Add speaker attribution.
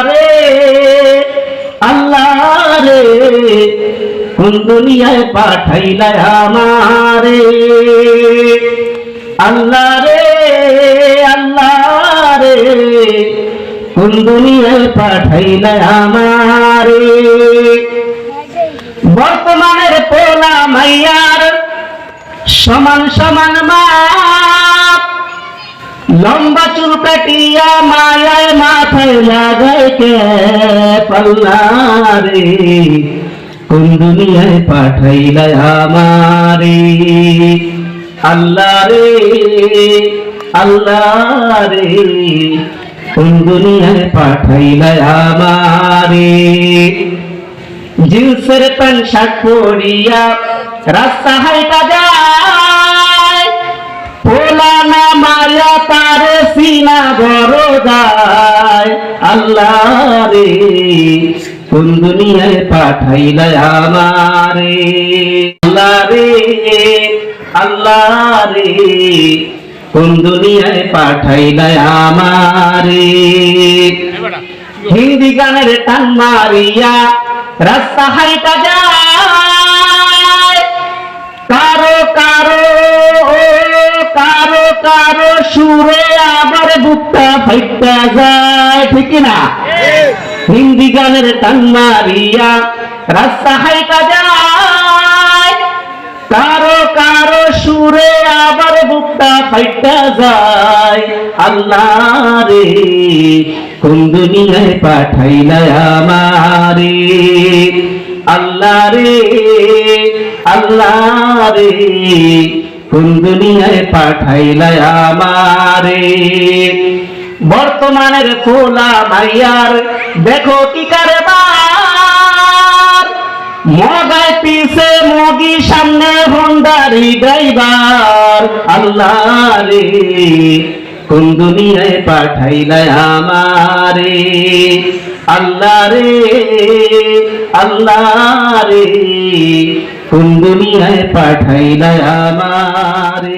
Speaker 1: রে আল্লাহ রে কোন দুনিয়ায় পাঠাইলা আমারে আল্লাহ রে কোন দুনিয়ায় পাঠাইলা আমারে বর্তমানের পোলা মাইয়ার সমান সমান মাপ লম্বা চুল কাটিয়া মায়ায় মাথায় লাগায় কে পাল্লা রে কোন দুনিয়ায় পাঠাইলা আমারে আল্লাহ রে কোন দুনিয়ায় পাঠাইলা আমারে জিন্সের প্যান্ট শার্ট পরিয়া রাস্তা হাইটা যায় পোলা না মায়া তারে সিনা বড় যায় আল্লাহ রে কোন দুনিয়ায় পাঠাইলা আমারে আল্লাহ রে কোন দুনিয়ায় পাঠাইলা আমারে হিন্দি গানের টান মারিয়া রাস্তা হাইটা যায় কারো সুরে আবার বুকটা ফাইটা যায় ঠিক না হিন্দি গানের টান মারিয়া রাস্তা হাইটা যায় কারো সুরে আবার বুকটা ফাইটা যায় আল্লাহ রে কোন দুনিয়ায় পাঠাইলা আমারে আল্লাহ রে কোন দুনিয়ায় পাঠাইলা আমারে বর্তমানের পোলা মাইয়ার দেখো কি কারবার মগায় পিছে মগি সামনে হোন্ডারি ড্রাইভার আল্লাহ রে কোন দুনিয়ায় পাঠাইলা আমারে আল্লাহ রে কোন দুনিয়ায় পাঠাইলা আমারে।